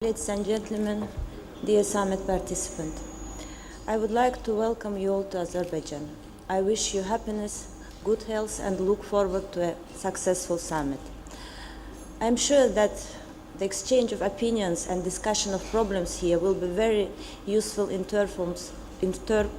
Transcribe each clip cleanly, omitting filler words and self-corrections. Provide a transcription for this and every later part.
Ladies and gentlemen, dear summit participant, I would like to welcome you all to Azerbaijan. I wish you happiness, good health, and look forward to a successful summit. I am sure that the exchange of opinions and discussion of problems here will be very useful in terms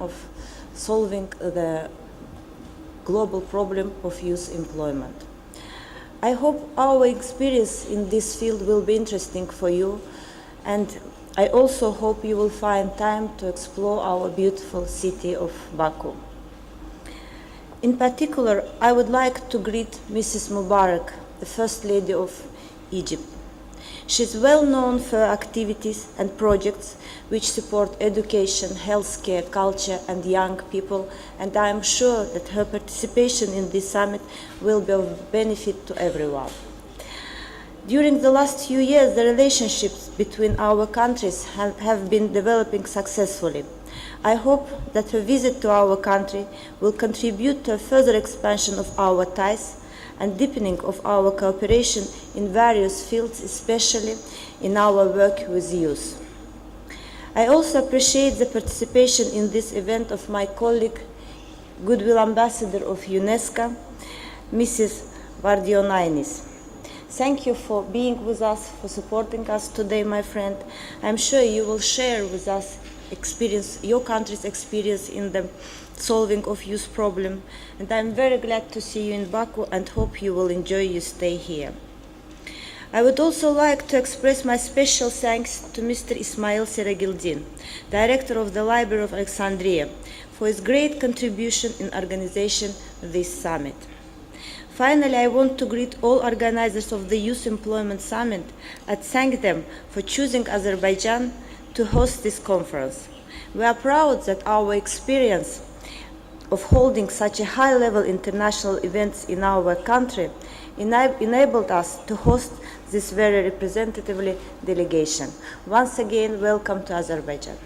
of solving the global problem of youth employment. I hope our experience in this field will be interesting for you, and I also hope you will find time to explore our beautiful city of Baku. In particular, I would like to greet Mrs. Mubarak, the First Lady of Egypt. She is well known for her activities and projects which support education, healthcare, culture, and young people, and I am sure that her participation in this summit will be of benefit to everyone. During the last few years, the relationships between our countries have been developing successfully. I hope that her visit to our country will contribute to a further expansion of our ties and deepening of our cooperation in various fields, especially in our work with youth. I also appreciate the participation in this event of my colleague, Goodwill Ambassador of UNESCO, Mrs. Vardionainis. Thank you for being with us, for supporting us today, my friend. I'm sure you will share with us your country's experience in the solving of youth problem. And I'm very glad to see you in Baku and hope you will enjoy your stay here. I would also like to express my special thanks to Mr. Ismail Seragildin, Director of the Library of Alexandria, for his great contribution in organization of this summit. Finally, I want to greet all organizers of the Youth Employment Summit and thank them for choosing Azerbaijan to host this conference. We are proud that our experience of holding such a high-level international events in our country enabled us to host this very representatively delegation. Once again, welcome to Azerbaijan.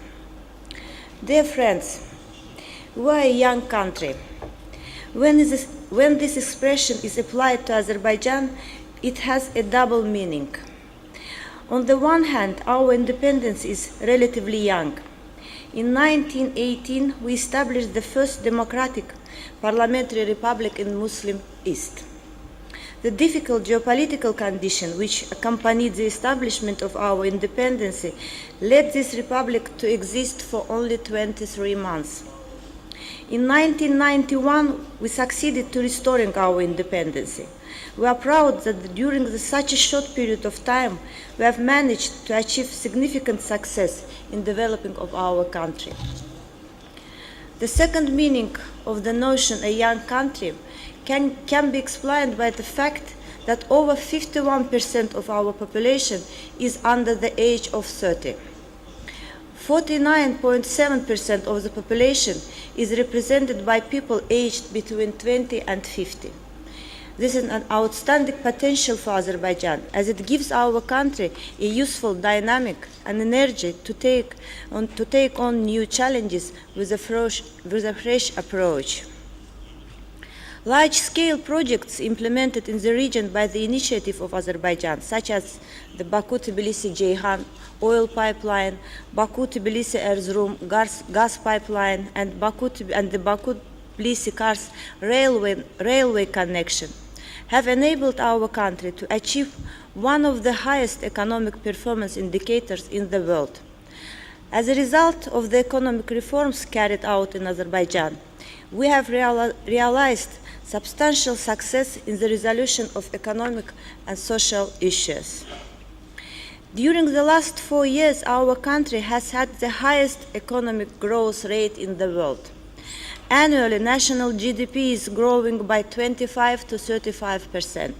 Dear friends, we are a young country. When this expression is applied to Azerbaijan, it has a double meaning. On the one hand, our independence is relatively young. In 1918, we established the first democratic parliamentary republic in Muslim East. The difficult geopolitical condition which accompanied the establishment of our independence led this republic to exist for only 23 months. In 1991, we succeeded to restoring our independence. We are proud that during such a short period of time, we have managed to achieve significant success in developing of our country. The second meaning of the notion a young country can be explained by the fact that over 51% of our population is under the age of 30. 49.7% of the population is represented by people aged between 20 and 50. This is an outstanding potential for Azerbaijan, as it gives our country a useful dynamic and energy to take on new challenges with a fresh approach. Large-scale projects implemented in the region by the initiative of Azerbaijan, such as the Baku-Tbilisi-Ceyhan oil pipeline, Baku-Tbilisi-Erzurum gas pipeline, and the Baku-Tbilisi-Kars railway connection, have enabled our country to achieve one of the highest economic performance indicators in the world. As a result of the economic reforms carried out in Azerbaijan, we have realized substantial success in the resolution of economic and social issues. During the last 4 years, our country has had the highest economic growth rate in the world. Annually, national GDP is growing by 25 to 35%.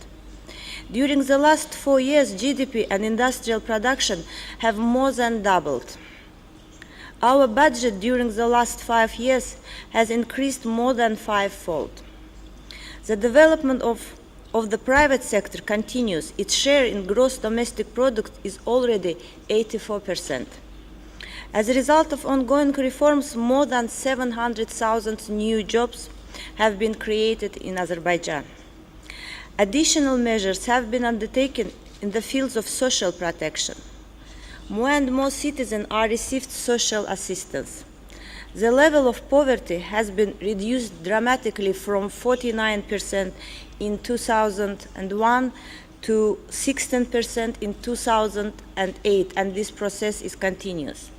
During the last 4 years, GDP and industrial production have more than doubled. Our budget during the last 5 years has increased more than fivefold. The development of the private sector continues. Its share in gross domestic product is already 84%. As a result of ongoing reforms, more than 700,000 new jobs have been created in Azerbaijan. Additional measures have been undertaken in the fields of social protection. more and more citizens are received social assistance. The level of poverty has been reduced dramatically from 49% in 2001 to 16% in 2008, and this process is continuous.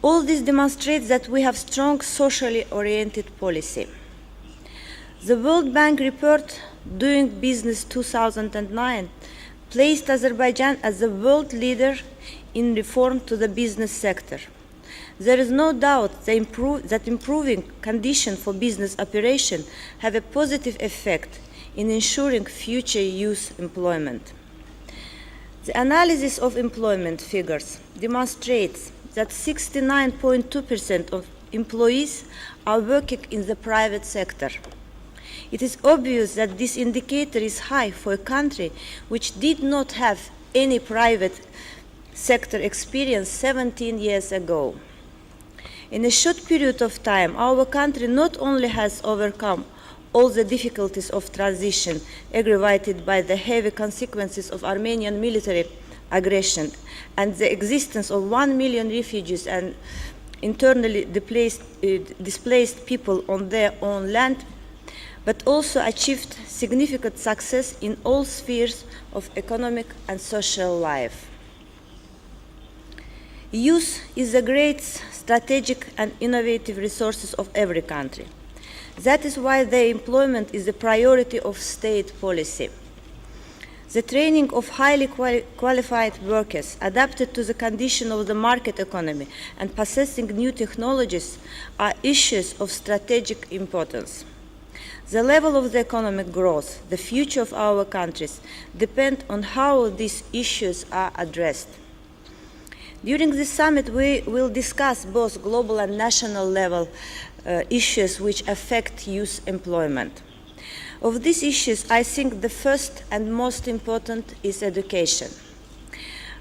All this demonstrates that we have strong socially oriented policy. The World Bank report Doing Business 2009 placed Azerbaijan as the world leader in reform to the business sector. There is no doubt that improving conditions for business operation have a positive effect in ensuring future youth employment. The analysis of employment figures demonstrates that 69.2% of employees are working in the private sector. It is obvious that this indicator is high for a country which did not have any private sector experience 17 years ago. In a short period of time, our country not only has overcome all the difficulties of transition aggravated by the heavy consequences of Armenian military aggression and the existence of 1 million refugees and internally displaced people on their own land, but also achieved significant success in all spheres of economic and social life. Youth is the great strategic and innovative resources of every country. That is why their employment is a priority of state policy. The training of highly qualified workers adapted to the condition of the market economy and possessing new technologies are issues of strategic importance. The level of the economic growth, the future of our countries, depend on how these issues are addressed. During this summit, we will discuss both global and national level issues which affect youth employment. Of these issues, I think the first and most important is education.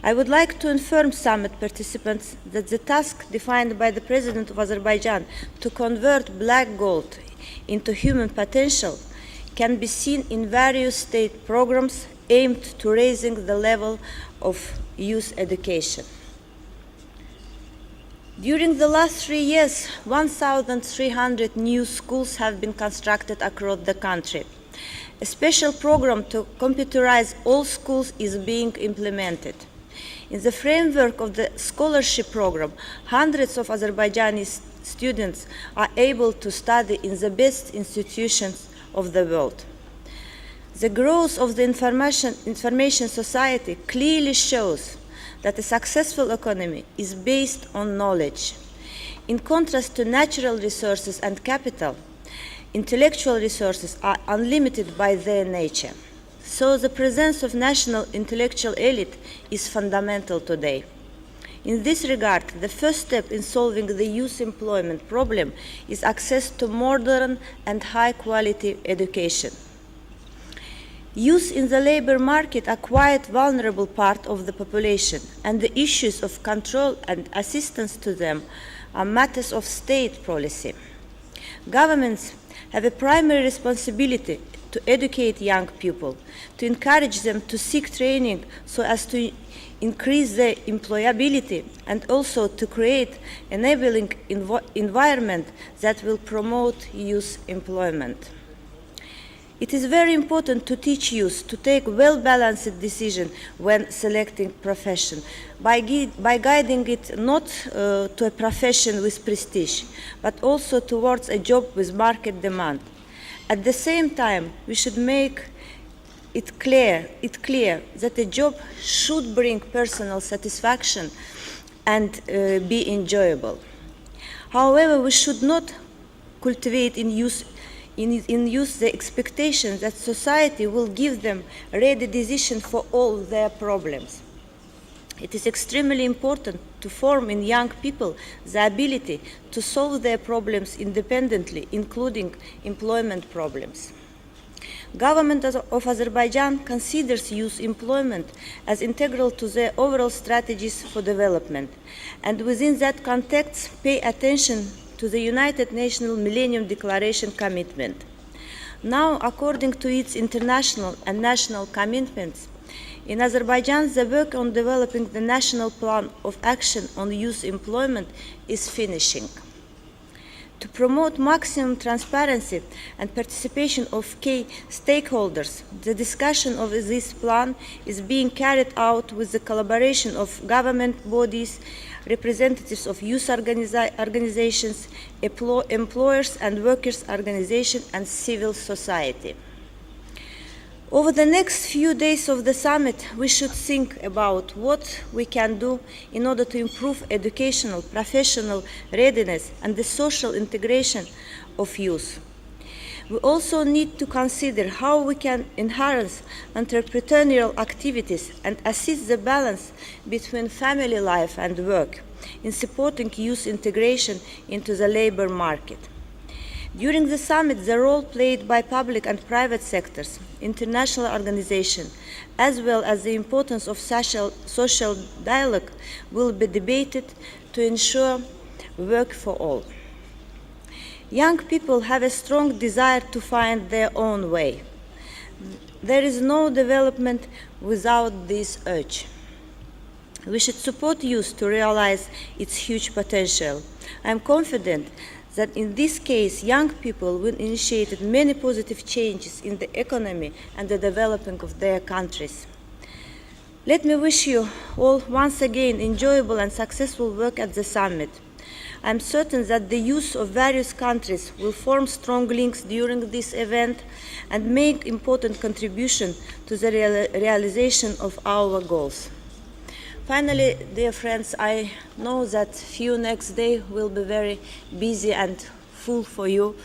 I would like to inform summit participants that the task defined by the President of Azerbaijan to convert black gold into human potential can be seen in various state programs aimed to raising the level of youth education. During the last 3 years, 1,300 new schools have been constructed across the country. A special program to computerize all schools is being implemented. In the framework of the scholarship program, hundreds of Azerbaijani students are able to study in the best institutions of the world. The growth of the information society clearly shows that a successful economy is based on knowledge. In contrast to natural resources and capital, intellectual resources are unlimited by their nature. So the presence of national intellectual elite is fundamental today. In this regard, the first step in solving the youth employment problem is access to modern and high-quality education. Youth in the labor market are quite vulnerable part of the population, and the issues of control and assistance to them are matters of state policy. Governments have a primary responsibility to educate young people, to encourage them to seek training so as to increase their employability, and also to create enabling environment that will promote youth employment. It is very important to teach youth to take well-balanced decisions when selecting profession, by guiding it not to a profession with prestige, but also towards a job with market demand. At the same time, we should make it clear that a job should bring personal satisfaction and be enjoyable. However, we should not cultivate in youth the expectation that society will give them a ready decision for all their problems. It is extremely important to form in young people the ability to solve their problems independently, including employment problems. Government of Azerbaijan considers youth employment as integral to their overall strategies for development, and within that context pay attention to the United Nations Millennium Declaration commitment. Now, according to its international and national commitments, In Azerbaijan, the work on developing the National Plan of Action on Youth Employment is finishing. To promote maximum transparency and participation of key stakeholders, the discussion of this plan is being carried out with the collaboration of government bodies, representatives of youth organizations, employers and workers' organizations, and civil society. Over the next few days of the summit, we should think about what we can do in order to improve educational, professional readiness and the social integration of youth. We also need to consider how we can enhance entrepreneurial activities and assist the balance between family life and work in supporting youth integration into the labor market. During the summit, the role played by public and private sectors, international organizations, as well as the importance of social dialogue will be debated to ensure work for all. Young people have a strong desire to find their own way. There is no development without this urge. We should support youth to realize its huge potential. I am confident that in this case, young people will initiate many positive changes in the economy and the development of their countries. Let me wish you all once again enjoyable and successful work at the summit. I am certain that the youth of various countries will form strong links during this event and make important contribution to the realization of our goals. Finally, dear friends, I know that few next day will be very busy and full for you.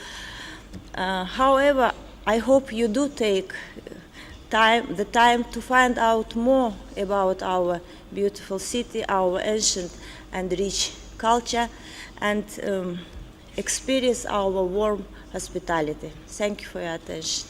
However, I hope you do take the time to find out more about our beautiful city, our ancient and rich culture, and experience our warm hospitality. Thank you for your attention.